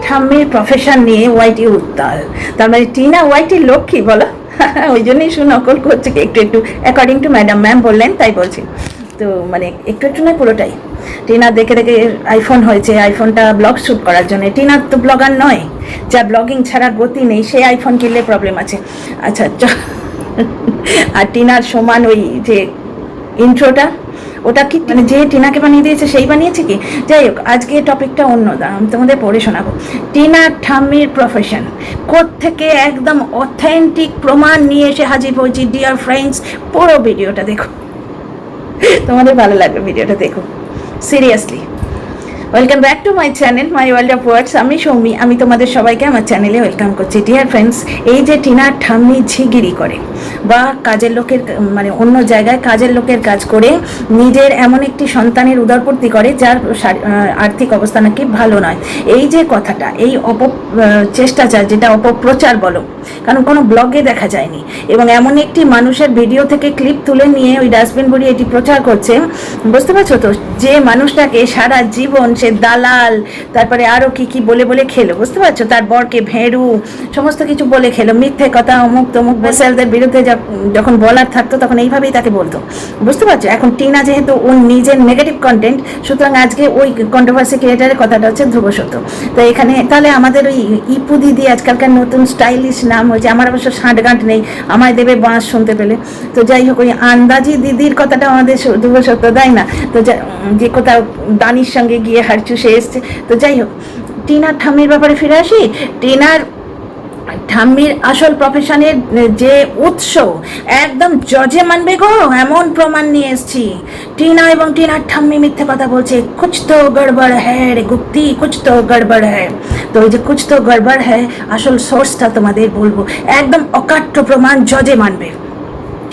ঠাম্মির প্রফেশন নিয়ে ওয়াইটি উত্তাল। তার মানে টিনা ওয়াইটির লক্ষ্মী বলো, ওই জন্যই সুনকল করছে একটু একটু, অ্যাকর্ডিং টু ম্যাম বললেন তাই বলছি। তো মানে একটু একটু নয়, পুরোটাই। টিনা দেখে দেখে আইফোন হয়েছে, আইফোনটা ব্লগ শ্যুট করার জন্য। টিনার তো ব্লগার নয়, যা ব্লগিং ছাড়া গতি নেই, সে আইফোন কিনলে প্রবলেম আছে। আচ্ছা, আর টিনার সমান ওই যে ইন্ট্রোটা, ওটা কি মানে যে টিনাকে বানিয়ে দিয়েছে সেই বানিয়েছে কি? যাই হোক, আজকে টপিকটা অন্য, আমি তোমাদের পড়ে শোনাবো। টিনা ঠাম্মির প্রফেশন কোত্থেকে একদম অথেন্টিক প্রমাণ নিয়ে এসে হাজির হয়েছি ডিয়ার ফ্রেন্ডস। পুরো ভিডিওটা দেখো, তোমাদের ভালো লাগবে, ভিডিওটা দেখো seriously. Welcome back to my channel my world of words. আমি সৌমি, আমি তোমাদের সবাইকে আমার চ্যানেলে ওয়েলকাম করছি। ডিয়ার ফ্রেন্ডস, এই যে টিনা ঠাম্মি ঝিগিরি করে বা কাজের লোকের মানে অন্য জায়গায় কাজের লোকের কাজ করে নিজের এমন একটি সন্তানের উদরপূর্তি করে যার আর্থিক অবস্থা নাকি ভালো নয়, এই যে কথাটা, এই চেষ্টাচার, যেটা অপপ্রচার বলো, কারণ কোনো ব্লগে দেখা যায়নি, এবং এমন একটি মানুষের ভিডিও থেকে ক্লিপ তুলে নিয়ে ওই ডাস্টবিন ভরিয়ে এটি প্রচার করছে। বুঝতে পারছো তো, যে মানুষটাকে সারা জীবন সে দালাল, তারপরে আরও কি কি বলে বলে খেলো, বুঝতে পারছো, তার বরকে ভেড়ু সমস্ত কিছু বলে খেলো, মিথ্যে কথা, অমুক তমুক, বেসেলদের বিরুদ্ধে যখন বলার থাকতো তখন এইভাবেই তাকে বলতো, বুঝতে পারছো। এখন টিনা যেহেতু ওর নিজের নেগেটিভ কন্টেন্ট, সুতরাং আজকে ওই কন্ট্রোভার্সি ক্রিয়েটারের কথাটা হচ্ছে ধ্রুব সত্য। তো এখানে তাহলে আমাদের ওই ইপু দিদি আজকালকার নতুন স্টাইলিশ নাম হয়েছে, আমার অবশ্য ষাঁটগাঁট নেই, আমায় দেবে বাঁশ শুনতে পেলে। তো যাই হোক, ওই আন্দাজি দিদির কথাটা আমাদের ধ্রুব সত্য, তাই না? তো যে কোথাও দানির সঙ্গে গিয়ে হার চুষে এসছে। তো যাই হোক, টিনার ঠাম্মির ব্যাপারে ফিরে আসি। টিনার ঠাম্মির আসল প্রফেশনের যে উৎস, একদম জজে মানবে গো এমন প্রমাণ নিয়ে এসছি। টিনা এবং টিনার ঠাম্মি মিথ্যে কথা বলছে, কুছ তো গড়বড় হ্যাঁ রে গুপ্তি, কুছ তো গড়বড় হ্যাঁ। তো ওই যে কুছ তো গড়বড় হ্যাঁ, আসল সোর্সটা তোমাদের বলবো, একদম অকাট্য প্রমাণ, জজে মানবে।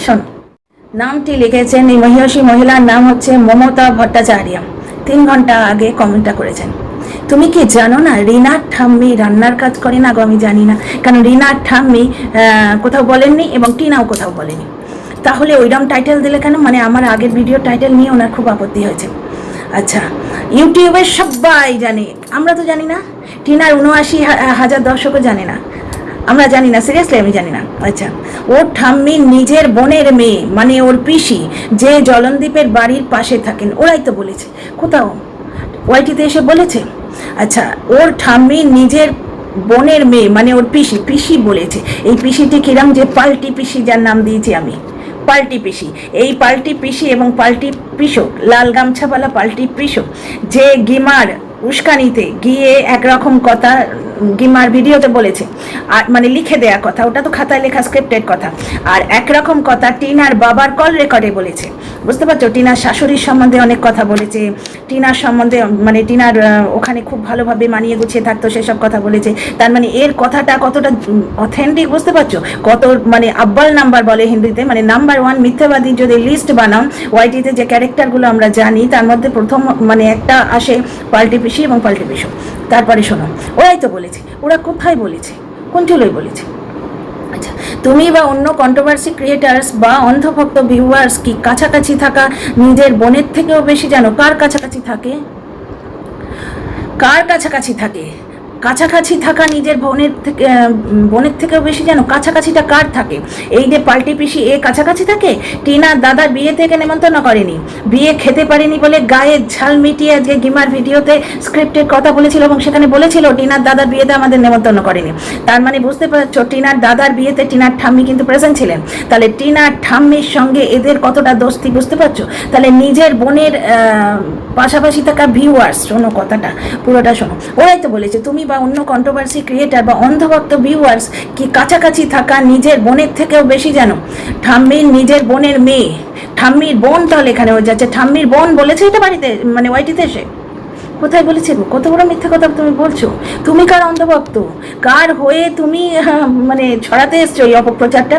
শোনো, নামটি লিখেছেন, এই মহিষী মহিলার নাম হচ্ছে মমতা ভট্টাচার্য। 3 ঘন্টা আগে কমেন্টটা করেছেন। তুমি কি জানো না রিনার ঠাম্মি রান্নার কাজ করে না গো? আমি জানি না, কারণ রিনার ঠাম্মি কোথাও বলেননি এবং টিনাও কোথাও বলেনি। তাহলে ওইরকম টাইটেল দিলে কেন? মানে আমার আগের ভিডিও টাইটেল নিয়ে ওনার খুব আপত্তি হয়েছে। আচ্ছা, ইউটিউবের সবাই জানে, আমরা তো জানি না, টিনার 79,000 দর্শকও জানে না, আমরা জানি না, সিরিয়াসলি আমি জানি না। আচ্ছা, ওর ঠাম্মি নিজের বোনের মেয়ে, মানে ওর পিসি, যে জলনদীপের বাড়ির পাশে থাকেন, ওরাই তো বলেছে, কোথাও ওয়াইটিতে এসে বলেছে। আচ্ছা, ওর ঠাম্মি নিজের বোনের মেয়ে, মানে ওর পিসি বলেছে। এই পিসিটি কিরম? যে পাল্টি পিসি, যার নাম দিয়েছি আমি পাল্টি পিসি। এই পাল্টি পিসি এবং পাল্টি পিসো, লাল গামছাওয়ালা পাল্টি পিসো, যে গিমার উস্কানিতে গিয়ে একরকম কথা গিমার ভিডিওতে বলেছে, আর মানে লিখে দেয়া কথা, ওটা তো খাতায় লেখা স্ক্রিপ্টেড কথা, আর একরকম কথা টিনার বাবার কল রেকর্ডে বলেছে। বুঝতে পারছো, টিনার শাশুড়ির সম্বন্ধে অনেক কথা বলেছে, টিনার সম্বন্ধে মানে টিনার ওখানে খুব ভালোভাবে মানিয়ে গুছিয়ে থাকতো সেসব কথা বলেছে। তার মানে এর কথাটা কতটা অথেন্টিক, বুঝতে পারছো, কত মানে আব্বাল নাম্বার বলে হিন্দিতে, মানে নাম্বার 1 মিথ্যাবাদী যদি লিস্ট বানাও ওয়াইটিতে, যে ক্যারেক্টারগুলো আমরা জানি তার মধ্যে প্রথম মানে একটা আসে পাল্টি পিসি এবং পাল্টি পিসো। তারপরে শোনো, ওরাই তো বলেছে, ওরা কোথায় বলেছে, কোন চুলোই বলেছে। আচ্ছা, তুমি বা অন্য কন্ট্রোভার্সি ক্রিয়েটার্স বা অন্ধভক্ত ভিউয়ার্স কি কাছাকাছি থাকা নিজের বোনের থেকেও বেশি জানো? কার কাছাকাছি থাকে? কার কাছাকাছি থাকে? কাছাকাছি থাকা নিজের বোনের থেকেও বেশি জানো? কাছাকাছিটা কার থাকে? এই যে পাল্টি পিসি, এ কাছাকাছি থাকে? টিনার দাদার বিয়ে থেকে নেমন্তন্ন করেনি, বিয়ে খেতে পারেনি বলে গায়ের ঝাল মিটিয়ে আজকে গিমার ভিডিওতে স্ক্রিপ্টের কথা বলেছিল, এবং সেখানে বলেছিল টিনার দাদার বিয়েতে আমাদের নেমন্তন্ন করেনি। তার মানে বুঝতে পারছো, টিনার দাদার বিয়েতে টিনার ঠাম্মি কিন্তু প্রেজেন্ট ছিলেন। তাহলে টিনার ঠাম্মির সঙ্গে এদের কতটা দোস্তি, বুঝতে পারছো। তাহলে নিজের বোনের পাশাপাশি থাকা ভিউয়ার্স, শোনো কথাটা পুরোটা শোনো, ওরাই তো বলেছে, তুমি বা অন্য কন্ট্রোভার্সি ক্রিয়েটার বা অন্ধভক্ত ভিউয়ার্স কি কাছাকাছি থাকা নিজের বোনের থেকেও বেশি জানো? ঠাম্মির নিজের বোনের মেয়ে, ঠাম্মির বোন, তাহলে এখানে হয়ে যাচ্ছে ঠাম্মির বোন বলেছে এটা বাড়িতে, মানে ওয়াইটিতে এসে। কোথায় বলেছে গো? কত বড় মিথ্যা কথা তুমি বলছো। তুমি কার অন্ধভক্ত, কার হয়ে তুমি মানে ছড়াতে এসছো এই অপপ্রচারটা?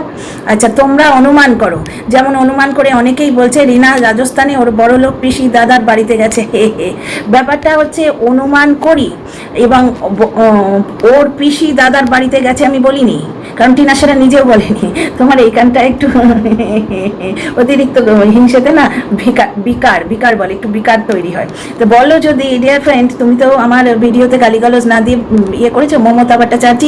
আচ্ছা, তোমরা অনুমান করো, যেমন অনুমান করে অনেকেই বলছে রিনা রাজস্থানে ওর বড়লোক পিসি দাদার বাড়িতে গেছে। ব্যাপারটা হচ্ছে অনুমান করি, এবং ওর পিসি দাদার বাড়িতে গেছে আমি বলিনি, কারণ টিনা সেটা নিজেও বলেনি। তোমার এইখানটা একটু অতিরিক্ত হিংসেতে না বিকার বলে, একটু বিকার তৈরি হয়। তো বলো যদি ডিয়ার ফ্রেন্ড, তুমি তো আমার ভিডিওতে গালিগালাজ না দিয়ে ইয়ে করেছো, মমতা ভট্টাচার্য,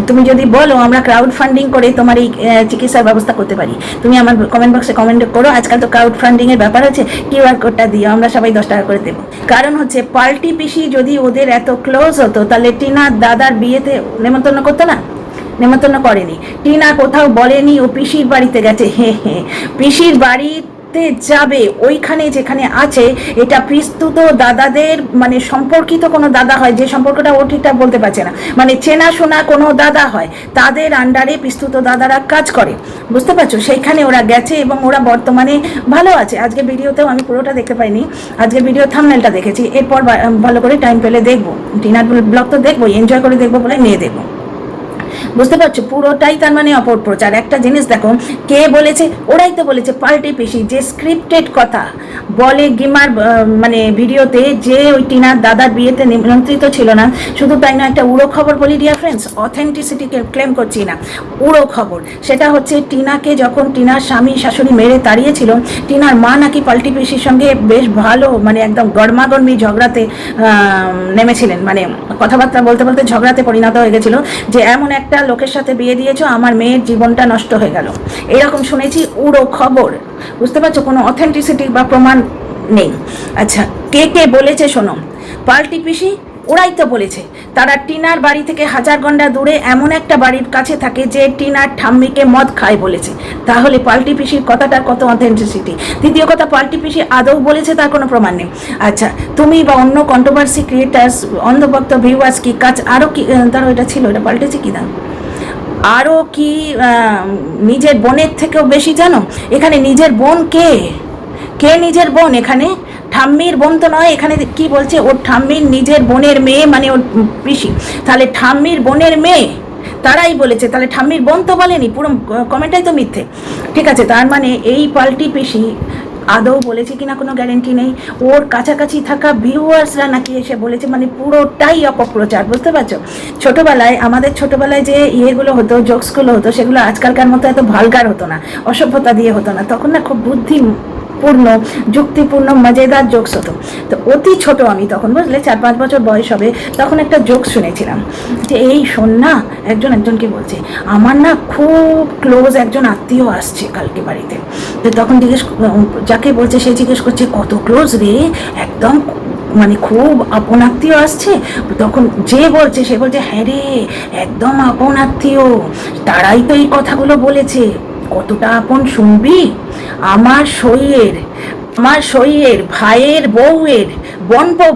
তুমি যদি বলো আমরা ক্রাউড ফান্ডিং করে তোমার এই চিকিৎসার ব্যবস্থা করতে পারি, তুমি আমার কমেন্ট বক্সে কমেন্ট করো। আজকাল তো ক্রাউড ফান্ডিংয়ের ব্যাপার আছে, কিউআর কোডটা দিও, আমরা সবাই 10 টাকা করে দেবো। কারণ হচ্ছে পাল্টি পিসি যদি ওদের এত ক্লোজ হতো তাহলে টিনার দাদার বিয়েতে নেমন্তন্ন করতো না? নেমন্তন্ন করেনি। টিনা কোথাও বলেনি ও পিসির বাড়িতে গেছে। পিসির বাড়িতে যাবে, ওইখানে যেখানে আছে এটা পিস্তুত দাদাদের মানে সম্পর্কিত কোনো দাদা হয়, যে সম্পর্কটা ও ঠিকঠাক বলতে পারছে না, মানে চেনাশোনা কোনো দাদা হয়, তাদের আন্ডারে পিস্তুত দাদারা কাজ করে, বুঝতে পারছো? সেইখানে ওরা গেছে এবং ওরা বর্তমানে ভালো আছে। আজকে ভিডিওতেও আমি পুরোটা দেখতে পাইনি, আজকে ভিডিও থাম্বনেলটা দেখেছি, এরপর ভালো করে টাইম পেলে দেখবো, টিনার ব্লগ তো দেখবো, এনজয় করে দেখবো বলে নিয়ে দেখবো, বুঝতে পারছো? পুরোটাই তার মানে অপপ্রচার। একটা জিনিস দেখো, কে বলেছে? ওরাই তো বলেছে, পাল্টি পিসি যে স্ক্রিপ্টেড কথা বলে গিমার মানে ভিডিওতে, যে ওই টিনার দাদার বিয়েতে নিমন্ত্রিত ছিল না। শুধু তাই না, একটা উড়ো খবর বলি ডিয়ার ফ্রেন্ডস, অথেন্টিসিটিকে ক্লেম করছি না, উড়ো খবর। সেটা হচ্ছে টিনাকে যখন টিনার স্বামী শাশুড়ি মেরে তাড়িয়েছিল, টিনার মা নাকি পাল্টি পিসির সঙ্গে বেশ ভালো মানে একদম গরমাগরমি ঝগড়াতে নেমেছিলেন, মানে কথাবার্তা বলতে বলতে ঝগড়াতে পরিণত হয়ে গেছিল, যে এমন একটা লোকের সাথে বিয়ে দিয়েছো আমার মেয়ের জীবনটা নষ্ট হয়ে গেল, এরকম শুনেছি, উড়ো খবর, বুঝতে পারছো? কোনো অথেন্টিসিটি বা প্রমাণ নেই। আচ্ছা, কে কে বলেছে শোনো, পাল্টি পিসি ওরাই তো বলেছে। তারা টিনার বাড়ি থেকে 1000 গন্ডা দূরে এমন একটা বাড়ির কাছে থাকে যে টিনার ঠাম্মিকে মদ খায় বলেছে। তাহলে পাল্টি পিসির কথাটার কত অথেন্টিসিটি? দ্বিতীয় কথা, পাল্টি পিসি আদৌ বলেছে তার কোনো প্রমাণ নেই। আচ্ছা, তুমি বা অন্য কন্ট্রোভার্সি ক্রিয়েটার্স, অন্ধভক্ত ভিউয়ার্স কি কাজ আরও কি, তারও এটা ছিল, এটা পাল্টেছে কি না, আরও কি নিজের বোনের থেকেও বেশি জানো? এখানে নিজের বোন কে? কে নিজের বোন? এখানে ঠাম্মির বোন তো নয়। এখানে কি বলছে, ওর ঠাম্মির নিজের বোনের মেয়ে, মানে ওর পিসি, তাহলে ঠাম্মির বোনের মেয়ে, তারাই বলেছে, তাহলে ঠাম্মির বোন তো বলেনি, পুরো কমেন্টটাই তো মিথ্যে। ঠিক আছে, তার মানে এই পাল্টি পিসি আদৌ বলেছে কিনা কোনো গ্যারেন্টি নেই, ওর কাছাকাছি থাকা ভিউয়ার্সরা নাকি এসে বলেছে, মানে পুরোটাই অপপ্রচার, বুঝতে পারছো? ছোটোবেলায়, আমাদের ছোটোবেলায় যে ইয়েগুলো হতো, জোকসগুলো হতো, সেগুলো আজকালকার মতো এত ভালগার হতো না, অসভ্যতা দিয়ে হতো না, তখন না খুব বুদ্ধিপূর্ণ, যুক্তিপূর্ণ, মজাদার জোকস হতো। তো অতি ছোট আমি তখন, বুঝলে, 4-5 বছর বয়স হবে, তখন একটা জোকস শুনেছিলাম যে এই শোন না, একজনকে বলছে আমার না খুব ক্লোজ একজন আত্মীয় আসছে কালকে বাড়িতে। তো তখন যাকে বলছে সে জিজ্ঞেস করছে কত ক্লোজ রে, একদম মানে খুব আপন আত্মীয় আসছে? তখন যে বলছে সে বলছে হ্যাঁ রে, একদম আপন আত্মীয়, তারাই তো এই কথাগুলো বলেছে। কতটা আপন শুনবি? আমার সইয়ের ভাইয়ের বউয়ের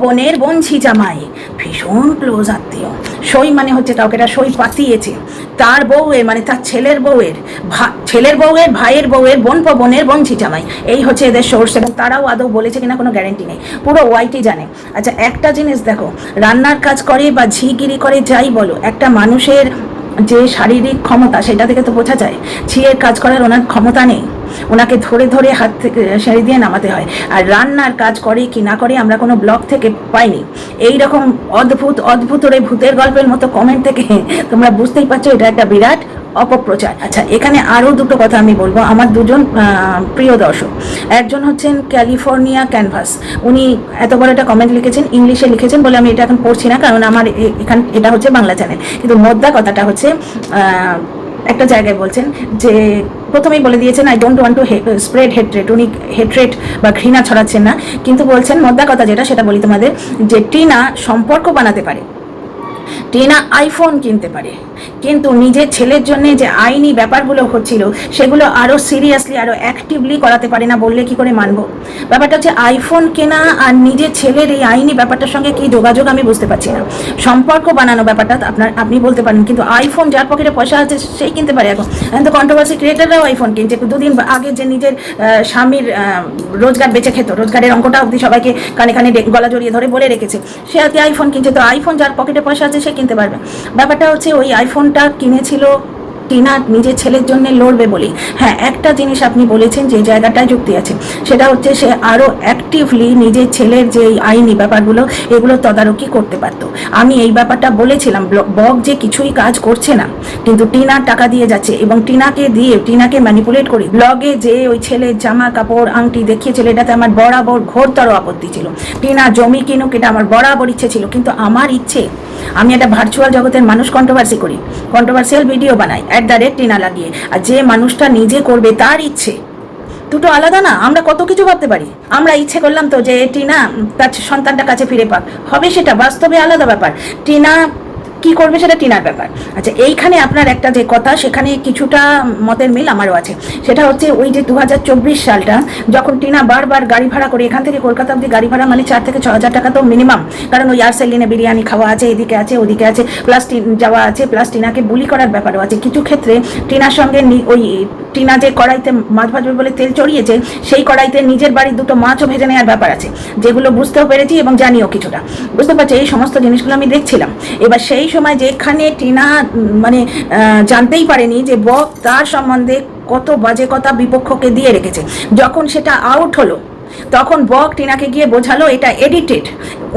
বোনের বোনঝি জামাই, ভীষণ ক্লোজ আত্মীয়। সই মানে হচ্ছে কাউকে এটা সই পাতিয়েছে, তার বউয়ের মানে তার ছেলের বউয়ের ভাইয়ের বউয়ের বোনের বোনঝি জামাই, এই হচ্ছে এদের সোর্স। এবং তারাও আদৌ বলেছে কিনা কোনো গ্যারেন্টি নেই, পুরো ওয়াইটি জানে। আচ্ছা, একটা জিনিস দেখো, রান্নার কাজ করে বা ঝিগিরি করে যাই বলো, একটা মানুষের যে শারীরিক ক্ষমতা সেটা থেকে তো বোঝা যায় ঝিয়ের কাজ করার ওনার ক্ষমতা নেই, ওনাকে ধরে ধরে হাত থেকে সিঁড়ি দিয়ে নামাতে হয়। আর রান্নার কাজ করে কি না করে আমরা কোনো ব্লগ থেকে পাইনি। এই রকম অদ্ভুত ওরে ভূতের গল্পের মতো কমেন্ট থেকে তোমরা বুঝতেই পারছো এটা একটা বিরাট অপপ্রচার। আচ্ছা, এখানে আরও দুটো কথা আমি বলবো আমার দুজন প্রিয় দর্শক। একজন হচ্ছেন ক্যালিফোর্নিয়া ক্যানভাস, উনি এত বড় একটা কমেন্ট লিখেছেন, ইংলিশে লিখেছেন বলে আমি এটা এখন পড়ছি না, কারণ আমার এটা হচ্ছে বাংলা চ্যানেল। কিন্তু মোদ্দা কথাটা হচ্ছে, একটা জায়গায় বলছেন যে, প্রথমেই বলে দিয়েছেন I don't want to spread hatred, উনি হেট্রেট বা ঘৃণা ছড়াচ্ছেন না, কিন্তু বলছেন মোদ্দা কথা যেটা সেটা বলি তোমাদের, যে টিনা সম্পর্ক বানাতে পারে, টিনা আইফোন কিনতে পারে, কিন্তু নিজের ছেলের জন্য যে আইনি ব্যাপারগুলো হচ্ছিল সেগুলো আরও সিরিয়াসলি আরও অ্যাক্টিভলি করাতে পারে না বললে কি করে মানবো? ব্যাপারটা হচ্ছে আইফোন কেনা আর নিজের ছেলের এই আইনি ব্যাপারটার সঙ্গে কি যোগাযোগ আমি বুঝতে পারছি না। সম্পর্ক বানানো ব্যাপারটা আপনি বলতে পারেন, কিন্তু আইফোন যার পকেটে পয়সা আছে সেই কিনতে পারে। এখন তো কন্ট্রোভার্সি ক্রিয়েটাররাও আইফোন কিনছে। দুদিন আগে যে নিজের স্বামীর রোজগার বেঁচে খেত, রোজগারের অঙ্কটা অবধি সবাইকে কানে কানে গলা জড়িয়ে ধরে বলে রেখেছে, সে আজকে আইফোন কিনছে। তো আইফোন যার পকেটে পয়সা আছে সে কিনতে পারবে। ব্যাপারটা হচ্ছে ওই আইফোনটা কিনেছিল টিনা নিজের ছেলের জন্য লড়বে বলি। হ্যাঁ, একটা জিনিস আপনি বলেছেন যে জায়গাটায় যুক্তি আছে, সেটা হচ্ছে সে আরও অ্যাক্টিভলি নিজের ছেলের যে আইনি ব্যাপারগুলো এগুলো তদারকি করতে পারত। আমি এই ব্যাপারটা বলেছিলাম, বক যে কিছুই কাজ করছে না, কিন্তু টিনার টাকা দিয়ে যাচ্ছে এবং টিনাকে ম্যানিপুলেট করে ব্লগে যে ওই ছেলের জামা কাপড় আংটি দেখিয়েছিল, এটাতে আমার বরাবর ঘোরতর আপত্তি ছিল। টিনা জমি কিনুক, এটা আমার বরাবর ইচ্ছে ছিল, কিন্তু আমার ইচ্ছে, আমি একটা ভার্চুয়াল জগতের মানুষ, কন্ট্রোভার্সি করি, কন্ট্রোভার্সিয়াল ভিডিও বানাই @টিনা লাগিয়ে, আর যে মানুষটা নিজে করবে তার ইচ্ছে দুটো আলাদা না। আমরা কত কিছু ভাবতে পারি, আমরা ইচ্ছে করলাম তো যে টিনা তার সন্তানটা কাছে ফিরে পাক, হবে সেটা বাস্তবে আলাদা ব্যাপার। টিনা কি করবে সেটা টিনার ব্যাপার। আচ্ছা, এইখানে আপনার একটা যে কথা, সেখানে কিছুটা মতের মিল আমারও আছে। সেটা হচ্ছে ওই যে 2024 সালটা যখন টিনা বারবার গাড়ি ভাড়া করে এখান থেকে কলকাতা অব্দি গাড়ি ভাড়া, মানে 4 থেকে 6 হাজার টাকা তো মিনিমাম, কারণ ওই আর্সেলিনে বিরিয়ানি খাওয়া আছে, এদিকে আছে ওদিকে আছে, প্লাস যাওয়া আছে, প্লাস টিনাকে বুলি করার ব্যাপারও আছে। কিছু ক্ষেত্রে টিনার সঙ্গে ওই টিনা যে কড়াইতে মাছ ভাজবে বলে তেল চড়িয়েছে, সেই কড়াইতে নিজের বাড়ির দুটো মাছও ভেজে নেওয়ার ব্যাপার আছে, যেগুলো বুঝতেও পেরেছি এবং জানিও কিছুটা, বুঝতে পারছি। এই সমস্ত জিনিসগুলো আমি দেখছিলাম। এবার সেই সময় যেখানে টিনা মানে জানতেই পারেনি যে বক তার সম্বন্ধে কত বাজে কথা বিপক্ষকে দিয়ে রেখেছে, যখন সেটা আউট হলো তখন বক টিনাকে গিয়ে বোঝালো এটা এডিটেড,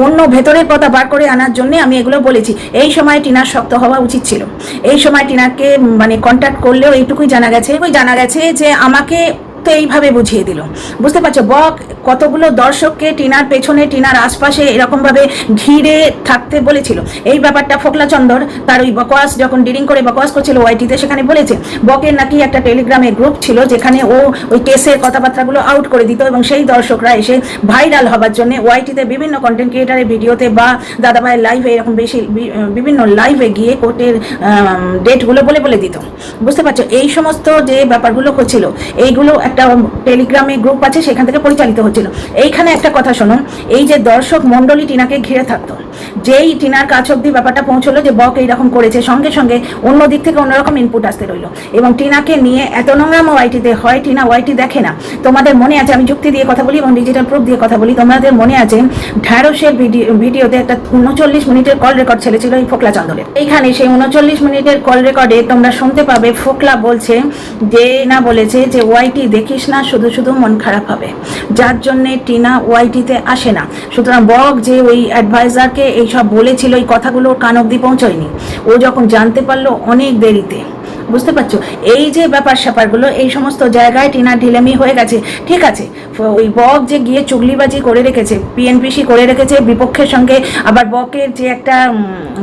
অন্য ভেতরের কথা বার করে আনার জন্য আমি এগুলো বলেছি। এই সময় টিনার শক্ত হওয়া উচিত ছিল। এই সময় টিনাকে মানে কন্ট্যাক্ট করলেও এইটুকুই জানা গেছে যে আমাকে তো এইভাবে বুঝিয়ে দিল, বুঝতে পারছো। বক কতগুলো দর্শককে টিনার পেছনে, টিনার আশপাশে এরকমভাবে ঘিরে থাকতে বলেছিল। এই ব্যাপারটা ফোকলা চন্দর তার ওই বকওয়াস যখন ডিলিং করে বকওয়াস করছিল ওয়াইটিতে, সেখানে বলেছে বকের নাকি একটা টেলিগ্রামে গ্রুপ ছিল যেখানে ও ওই কেসের কথাবার্তাগুলো আউট করে দিত, এবং সেই দর্শকরা এসে ভাইরাল হবার জন্য ওয়াইটিতে বিভিন্ন কন্টেন্ট ক্রিয়েটারের ভিডিওতে বা দাদাভাইয়ের লাইভে, এরকম বেশি বিভিন্ন লাইভে গিয়ে কোর্টের ডেটগুলো বলে দিত, বুঝতে পারছো। এই সমস্ত যে ব্যাপারগুলো হচ্ছিল, এইগুলো একটা টেলিগ্রামে গ্রুপ আছে, সেখান থেকে পরিচালিত হচ্ছিল। এইখানে একটা কথা শোনো, এই যে দর্শক মণ্ডলী টিনাকে ঘিরে থাকতো, যেই টিনার কাছ অব্দি ব্যাপারটা পৌঁছলো যে বক এইরকম করেছে, সঙ্গে সঙ্গে অন্য দিক থেকে অন্যরকম ইনপুট আসতে রইল, এবং টিনাকে নিয়ে এত নোংরামো ওয়াইটিতে হয়। টিনা ওয়াইটি দেখে না, তোমাদের মনে আছে, আমি যুক্তি দিয়ে কথা বলি এবং ডিজিটাল প্রুফ দিয়ে কথা বলি, তোমাদের মনে আছে ঢ্যাঁড়সের ভিডিওতে একটা 39 মিনিটের কল রেকর্ড ছেড়েছিল এই ফোকলা চন্দরের। এইখানে সেই 39 মিনিটের কল রেকর্ডে তোমরা শুনতে পাবে ফোকলা বলছে যে না, বলেছে যে ওয়াইটি দেখিস না, শুধু শুধু মন খারাপ হবে, যার জন্যে টিনা ওয়াইটিতে আসে না। সুতরাং বক যে ওই অ্যাডভাইজারকে এইসব বলেছিল, এই কথাগুলো কান অব্দি পৌঁছয়নি, ও যখন জানতে পারলো অনেক দেরিতে, বুঝতে পারছো। এই যে ব্যাপার স্যাপারগুলো, এই সমস্ত জায়গায় টিনা ঢিলেমি হয়ে গেছে। ঠিক আছে, ওই বক যে গিয়ে চুগলিবাজি করে রেখেছে, পিএনপিসি করে রেখেছে বিপক্ষের সঙ্গে, আবার বকের যে একটা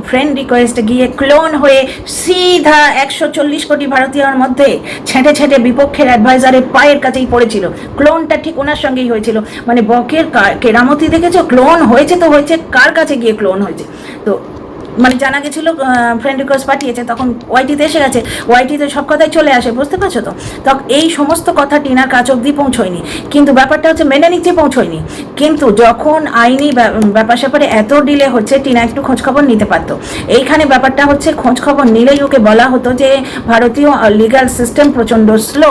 ফ্রেন্ড রিকোয়েস্ট গিয়ে ক্লোন হয়ে সিধা 140 কোটি ভারতীয়র মধ্যে ছেঁটে ছেঁটে বিপক্ষের অ্যাডভাইজারের পায়ের কাছেই পড়েছিল। ক্লোনটা ঠিক ওনার সঙ্গেই হয়েছিল। মানে বকের কেরামতি দেখেছো, ক্লোন হয়েছে তো হয়েছে, কার কাছে গিয়ে ক্লোন হয়েছে। তো মানে জানা গেছিল ফ্রেন্ড রিকোয়েস্ট পাঠিয়েছে, তখন ওয়াইটিতে এসে গেছে, ওয়াইটিতে সব কথাই চলে আসে, বুঝতে পারছো তো। তখন এই সমস্ত কথা টিনার কাছ অব্দি পৌঁছয়নি, কিন্তু ব্যাপারটা হচ্ছে মেনে নিচ্ছে পৌঁছয়নি। কিন্তু যখন আইনি ব্যাপার স্যাপারে এত ডিলে হচ্ছে, টিনা একটু খোঁজখবর নিতে পারতো। এইখানে ব্যাপারটা হচ্ছে খোঁজখবর নিলেই ওকে বলা হতো যে ভারতীয় লিগ্যাল সিস্টেম প্রচণ্ড স্লো।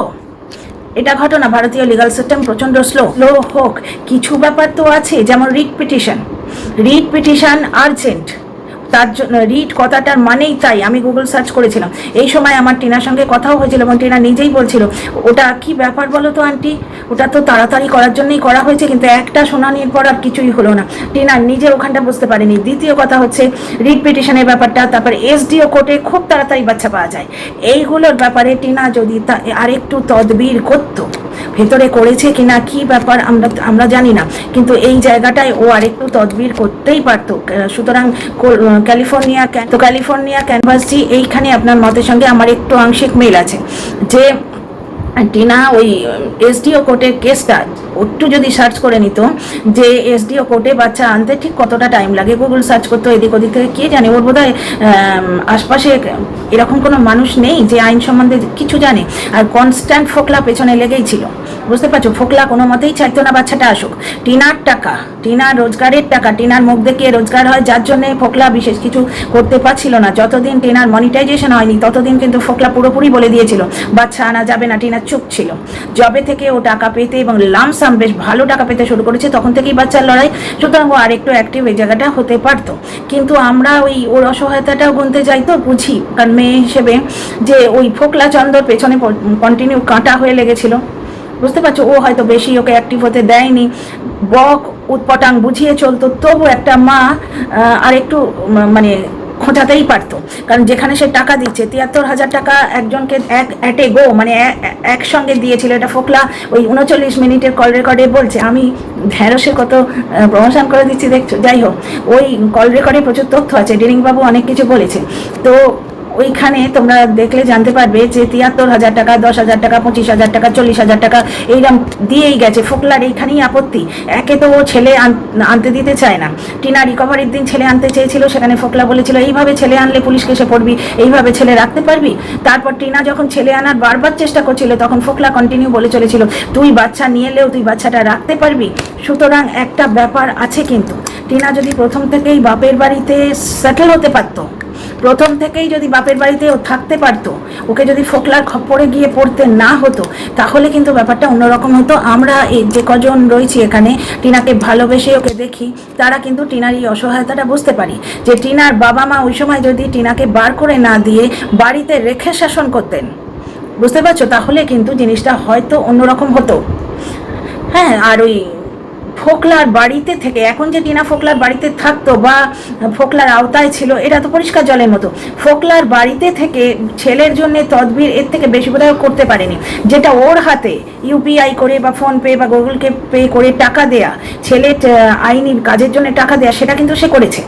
এটা ঘটনা, ভারতীয় লিগাল সিস্টেম প্রচণ্ড স্লো হোক, কিছু ব্যাপার তো আছে, যেমন রিট পিটিশন আর্জেন্ট, তার জন্য রিট কথাটার মানেই তাই। আমি গুগল সার্চ করেছিলাম, এই সময় আমার টিনার সঙ্গে কথাও হয়েছিল এবং টিনা নিজেই বলছিল ওটা কি ব্যাপার বলো তো আন্টি, ওটা তো তাড়াতাড়ি করার জন্যই করা হয়েছে, কিন্তু একটা শুনানির পর আর কিছুই হলো না। টিনা নিজে ওখানটা বুঝতে পারেনি। দ্বিতীয় কথা হচ্ছে রিট পিটিশনের ব্যাপারটা, তারপরে এসডিও কোর্টে খুব তাড়াতাড়ি বাচ্চা পাওয়া যায়। এইগুলোর ব্যাপারে টিনা যদি আরেকটু তদবির করতো, ভেতরে করেছে কিনা কি ব্যাপার আমরা জানি না, কিন্তু এই জায়গাটায় ও আরেকটু তদবির করতেই পারতো। সুতরাং ক্যালিফোর্নিয়া ক্যানভাসটি, এইখানে আপনার মতের সঙ্গে আমার একটু আংশিক মিল আছে যে টিনা ওই এসডিও কোর্টের কেসটা একটু যদি সার্চ করে নিত, যে এসডিও কোর্টে বাচ্চা আনতে ঠিক কতটা টাইম লাগে, গুগল সার্চ করতো, এদিক ওদিক থেকে কে জানে, ওর বোধহয় আশপাশে এরকম কোনো মানুষ নেই যে আইন সম্বন্ধে কিছু জানে, আর কনস্ট্যান্ট ফোকলা পেছনে লেগেই ছিল। বুঝতে পারছো? ফোকলা কোনো মতেই চাইতো না বাচ্চাটা আসুক। টিনার টাকা, টিনার রোজগারের টাকা, টিনার মুখ দেখে রোজগার হয়, যার জন্যে ফোকলা বিশেষ কিছু করতে পারছিল না। যতদিন টিনার মনিটাইজেশন হয়নি ততদিন কিন্তু ফোকলা পুরোপুরি বলে দিয়েছিল বাচ্চা আনা যাবে না। টিনা চুপ ছিল। যবে থেকে ও টাকা পেতে এবং লামসাম বেশ ভালো টাকা পেতে শুরু করেছে তখন থেকেই বাচ্চার লড়াই। সুতরাং ও আরেকটু অ্যাক্টিভ এই জায়গাটা হতে পারতো, কিন্তু আমরা ওর অসহায়তাটাও গুনতে যাই তো বুঝি, কারণ মেয়ে হিসেবে যে ওই ফোকলা চন্দর পেছনে কন্টিনিউ কাঁটা হয়ে লেগেছিল। বুঝতে পারছো? ও হয়তো বেশি ওকে অ্যাক্টিভ হতে দেয়নি, বক উৎপটাং বুঝিয়ে চলতো, তবু একটা মা আর একটু মানে খোঁচাতেই পারতো। কারণ যেখানে সে টাকা দিচ্ছে ৭৩,০০০ টাকা একজনকে অ্যাট এ গো মানে একসঙ্গে দিয়েছিল। এটা ফোকলা ওই ৩৯ মিনিটের কল রেকর্ডে বলছে। আমি ঢ্যাঁড়সের কত প্রমোশন করে দিচ্ছি দেখছো। যাই হোক, ওই কল রেকর্ডে প্রচুর তথ্য আছে, ডিরিংবাবু অনেক কিছু বলেছে। তো ওইখানে তোমরা দেখলে জানতে পারবে যে ৭৩,০০০ টাকা, ১০,০০০ টাকা, ২৫,০০০ টাকা, ৪০,০০০ টাকা এইরকম দিয়েই গেছে। ফোকলার এইখানেই আপত্তি। একে তো ও ছেলে আনতে দিতে চায় না। টিনা রিকভারির দিন ছেলে আনতে চেয়েছিল, সেখানে ফোকলা বলেছিল এইভাবে ছেলে আনলে পুলিশকে এসে পড়বি, এইভাবে ছেলে রাখতে পারবি। তারপর টিনা যখন ছেলে আনার বারবার চেষ্টা করছিল তখন ফোকলা কন্টিনিউ বলে চলেছিল তুই বাচ্চা নিয়ে এলেও তুই বাচ্চাটা রাখতে পারবি। সুতরাং একটা ব্যাপার আছে, কিন্তু টিনা যদি প্রথম থেকেই বাপের বাড়িতে সেটেল হতে পারতো, প্রথম থেকেই যদি বাপের বাড়িতে ও থাকতে পারতো, ওকে যদি ফোকলার খপ্পরে গিয়ে পড়তে না হতো, তাহলে কিন্তু ব্যাপারটা অন্যরকম হতো। আমরা এই যে কজন রয়েছি এখানে টিনাকে ভালোবেসে ওকে দেখি, তারা কিন্তু টিনার এই অসহায়তাটা বুঝতে পারি যে টিনার বাবা মা ওই সময় যদি টিনাকে বার করে না দিয়ে বাড়িতে রেখে শাসন করতেন, বুঝতে পারছো, তাহলে কিন্তু জিনিসটা হয়তো অন্যরকম হতো। হ্যাঁ, আর ওই ফোকলার বাড়িতে থেকে এখন যে টিনা ফোকলার বাড়িতে থাকতো বা ফোকলার আওতায় ছিল, এটা তো পরিষ্কার জলের মতো। ফোকলার বাড়িতে থেকে ছেলের জন্য তদবির এর থেকে বেশি বোধহয় করতে পারেনি। যেটা ওর হাতে ইউপিআই করে বা ফোনপে বা গুগলকে পে করে টাকা দেয়া, ছেলে আইনি কাজের জন্য টাকা দেয়া, সেটা কিন্তু সে করেছে।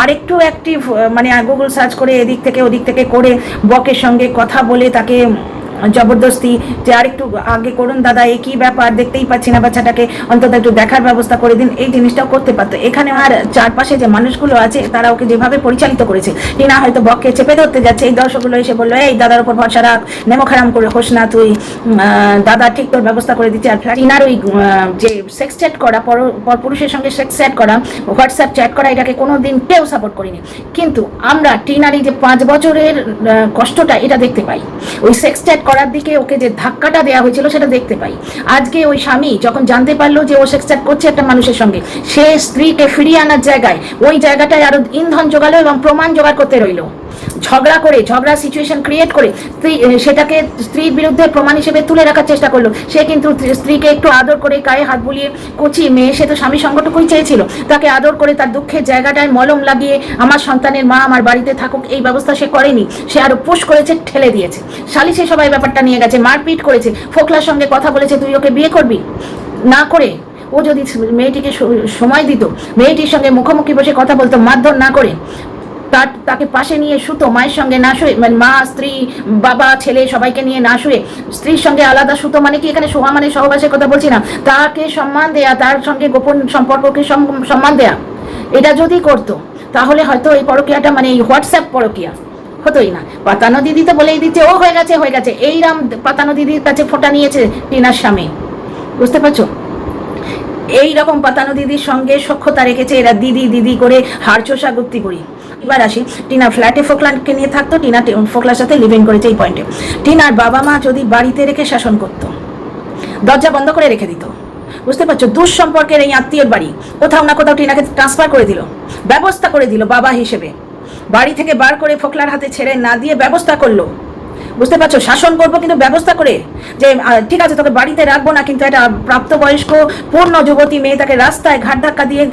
আর একটু অ্যাক্টিভ মানে গুগল সার্চ করে এদিক থেকে ওদিক থেকে করে বকের সঙ্গে কথা বলে তাকে জবরদস্তি যে আর একটু আগে করুন দাদা, এই কী ব্যাপার, দেখতেই পাচ্ছি না বাচ্চাটাকে, অন্তত একটু দেখার ব্যবস্থা করে দিন, এই জিনিসটাও করতে পারতো। এখানে আর চারপাশে যে মানুষগুলো আছে তারা ওকে যেভাবে পরিচালিত করেছে, টিনা হয়তো বককে চেপে ধরতে যাচ্ছে, এই দর্শকগুলো এসে বললো এই দাদার উপর ভরসা রাখ, নেমো খারাম করে হোস না তুই, দাদা ঠিক তোর ব্যবস্থা করে দিচ্ছে। আর টিনার ওই যে সেক্স চ্যাট করা, পুরুষের সঙ্গে সেক্স চ্যাট করা, হোয়াটসঅ্যাপ চ্যাট করা, এটাকে কোনো দিন কেউ সাপোর্ট করিনি। কিন্তু আমরা টিনার এই যে 5 বছরের কষ্টটা এটা দেখতে পাই। ওই সেক্স চ্যাট করার দিকে ওকে যে ধাক্কাটা দেওয়া হয়েছিল সেটা দেখতে পাই। আজকে ওই স্বামী যখন জানতে পারলো যে ও সেক্স চ্যাট করছে একটা মানুষের সঙ্গে, সে স্ত্রীকে ফিরিয়ে আনার জায়গায় ওই জায়গাটায় আরো ইন্ধন জোগালো এবং প্রমাণ জোগাড় করতে রইল। ঝগড়া সিচুয়েশন ক্রিয়েট করে সেটাকে স্ত্রীর বিরুদ্ধে প্রমাণ হিসেবে তুলে রাখার চেষ্টা করলো। সে কিন্তু স্ত্রীকে একটু আদর করে গায়ে হাত বুলিয়ে, কচি মেয়ে, সে তো স্বামী সঙ্গটুকুই চেয়েছিল, তাকে আদর করে তার দুঃখের জায়গাটায় মলম লাগিয়ে আমার সন্তানের মা আমার বাড়িতে থাকুক এই ব্যবস্থা সে করেনি। সে আরো পুশ করেছে, ঠেলে দিয়েছে। সালিশে সবাই ব্যাপারটা নিয়ে গেছে, মারপিট করেছে, ফোকলার সঙ্গে কথা বলেছে তুই ওকে বিয়ে করবি না করে। ও যদি মেয়েটিকে সময় দিত, মেয়েটির সঙ্গে মুখোমুখি বসে কথা বলতো, মারধর না করে, তাকে পাশে নিয়ে শুতো, মায়ের সঙ্গে না শুয়ে, মানে মা স্ত্রী বাবা ছেলে সবাইকে নিয়ে না শুয়ে স্ত্রীর সঙ্গে আলাদা শুতো, মানে কি এখানে শোয়া মানে সহবাসের কথা বলছি না, তাকে সম্মান দেয়া, তার সঙ্গে গোপন সম্পর্ককে সম্মান দেয়া, এটা যদি করতো তাহলে হয়তো এই পরকীয়াটা মানে এই হোয়াটসঅ্যাপ পরকীয়া হতোই না। পাতানো দিদি তো বলেই দিচ্ছে ও হয়ে গেছে, এইরাম পাতানো দিদির কাছে ফোঁটা নিয়েছে টিনার স্বামী, বুঝতে পারছো? এইরকম পাতানো দিদির সঙ্গে সখ্যতা রেখেছে এরা, দিদি দিদি করে হাড়চোষা গুপ্তি করি। এবার আসি, টিনা ফ্ল্যাটে ফোকলাকে নিয়ে থাকতো, টিনা ফোকলার সাথে লিভিং করেছে এই পয়েন্টে। টিনার বাবা মা যদি বাড়িতে রেখে শাসন করতো, দরজা বন্ধ করে রেখে দিত, বুঝতে পারছো, দুঃসম্পর্কের এই আত্মীয়র বাড়ি কোথাও না কোথাও টিনাকে ট্রান্সফার করে দিল, ব্যবস্থা করে দিল বাবা হিসেবে, বাড়ি থেকে বার করে ফোকলার হাতে ছেড়ে না দিয়ে ব্যবস্থা করলো, বুঝতে পারছো, শাসন করবো কিন্তু ব্যবস্থা করে, যে ঠিক আছে তোকে বাড়িতে রাখবো না, কিন্তু একটা প্রাপ্তবয়স্ক পূর্ণ যুবতী মেয়ে তাকে রাস্তায় ঘাট ধাক্কা দিয়ে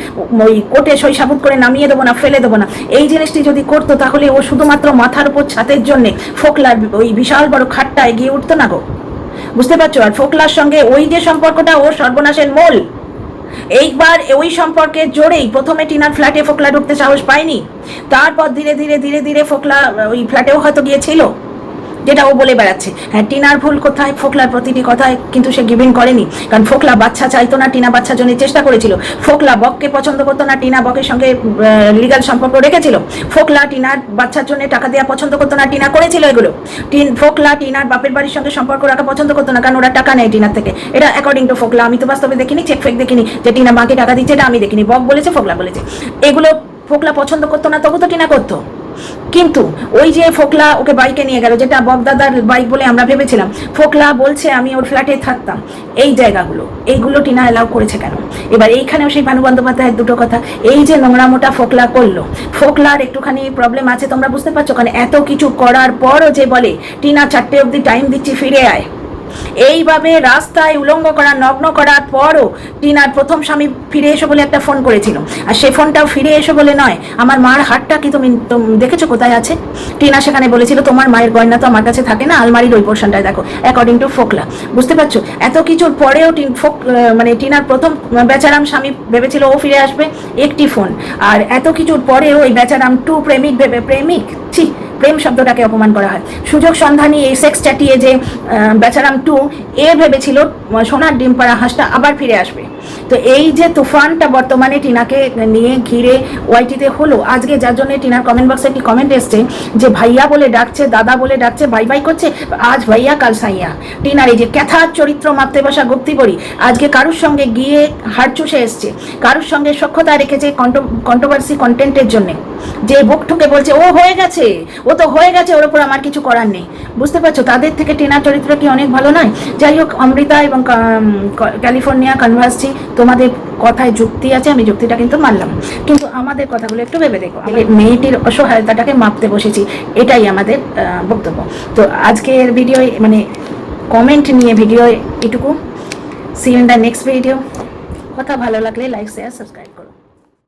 ওই কোটে সই সাবুত করে নামিয়ে দেবো না, ফেলে দেবো না, এই জিনিসটি যদি করতো তাহলে ও শুধুমাত্র মাথার উপর ছাদের জন্যে ফোকলার ওই বিশাল বড় খাটটা এগিয়ে উঠতো না গো, বুঝতে পারছো? আর ফোকলার সঙ্গে ওই যে সম্পর্কটা ওর সর্বনাশের মূল, এইবার ওই সম্পর্কে জোরেই প্রথমে টিনার ফ্ল্যাটে ফোকলা ঢুকতে সাহস পায়নি, তারপর ধীরে ধীরে ধীরে ধীরে ফোকলা ওই ফ্ল্যাটেও হয়তো গিয়েছিল, যেটা ও বলে বেড়াচ্ছে। হ্যাঁ, টিনার ভুল কোথায়? ফোকলার প্রতিটি কথায় কিন্তু সে গিভিং করেনি, কারণ ফোকলা বাচ্চা চাইতো না, টিনা বাচ্চার জন্য চেষ্টা করেছিল। ফোকলা বককে পছন্দ করতো না, টিনা বকের সঙ্গে লিগাল সম্পর্ক রেখেছিল। ফোকলা টিনার বাচ্চার জন্য টাকা দেওয়া পছন্দ করতো না, টিনা করেছিল এগুলো। ফোকলা টিনার বাপের বাড়ির সঙ্গে সম্পর্ক রাখা পছন্দ করতো না, কারণ ওরা টাকা নেয় টিনার থেকে। এটা অ্যাকর্ডিং টু ফোকলা। আমি তো বাস্তবে দেখিনি, চেক ফেক দেখিনি যে টিনা মাকে টাকা দিচ্ছে, এটা আমি দেখিনি। বক বলেছে, ফোকলা বলেছে। এগুলো ফোকলা পছন্দ করতো না, তবু তো টিনা করতো। কিন্তু ওই যে ফোকলা ওকে বাইকে নিয়ে গেল, যেটা বকদাদার বাইক বলে আমরা ভেবেছিলাম, ফোকলা বলছে আমি ওর ফ্ল্যাটে থাকতাম, এই জায়গাগুলো এইগুলো টিনা অ্যালাউ করেছে কেন? এবার এইখানেও সেই ভানু বন্দ্যোপাধ্যায়ের দুটো কথা, এই যে নোংরামোটা ফোকলা করলো, ফোকলার একটুখানি প্রবলেম আছে তোমরা বুঝতে পারছো, কারণ এত কিছু করার পরও যে বলে টিনা 4টে অবধি টাইম দিচ্ছি, ফিরে আয়। এইভাবে রাস্তায় উলঙ্গ করা, নগ্ন করার পরও টিনার প্রথম স্বামী ফিরে এসো বলে একটা ফোন করেছিল, আর সে ফোনটাও ফিরে এসো বলে নয়, আমার মার হাতটা কি তুমি দেখেছো কোথায় আছে? টিনা সেখানে বলেছিল তোমার মায়ের গয়না তো আমার কাছে থাকে না, আলমারির ওই পোর্শনটায় দেখো, অ্যাকর্ডিং টু ফোকলা। বুঝতে পারছো? এত কিছুর পরেও মানে টিনার প্রথম বেচারাম স্বামী ভেবেছিল ও ফিরে আসবে, একটি ফোন। আর এত কিছুর পরেও ওই বেচারাম 2 প্রেমিক ভেবে, প্রেমিক ছি, প্রেম শব্দটাকে অপমান করা হয়, সুযোগ সন্ধানী এই সেক্স চাটিয়ে যে বেচারাম 2 এ ভেবেছিল সোনার ডিম পাড়া হাঁসটা আবার ফিরে আসবে। তো এই যে তুফানটা বর্তমানে টিনাকে নিয়ে ঘিরে ওয়াইটিতে হলো, আজকে যার জন্য টিনার কমেন্ট বক্সে একটি কমেন্ট এসছে যে ভাইয়া বলে ডাকছে, দাদা বলে ডাকছে, বাই বাই করছে, আজ ভাইয়া কাল সাইয়া। টিনার এই যে ক্যাথার চরিত্র মাপতে বসা গুপ্তিবরী আজকে কারুর সঙ্গে গিয়ে হাড় চুষে এসছে, কারুর সঙ্গে সখ্যতা রেখেছে কন্ট্রোভার্সি কন্টেন্টের জন্য, যে বুক ঠুকে বলছে ও হয়ে গেছে, ও তো হয়ে গেছে, ওর উপর আমার কিছু করার নেই। বুঝতে পারছো? তাদের থেকে টিনার চরিত্র কি অনেক ভালো নয়? যাই হোক, অমৃতা এবং ক্যালিফোর্নিয়া কনভার্সি, তোমাদের কথায় যুক্তি আছে, আমি যুক্তিটা কিন্তু মানলাম, কিন্তু আমাদের কথাগুলো একটু ভেবে দেখো। মেয়েটির অসহায়তাটাকে মাপতে বসেছি, এটাই আমাদের বক্তব্য। তো আজকের ভিডিও মানে কমেন্ট নিয়ে ভিডিও এটুকু। See you in the next video. কথা ভালো লাগলে লাইক শেয়ার সাবস্ক্রাইব করো।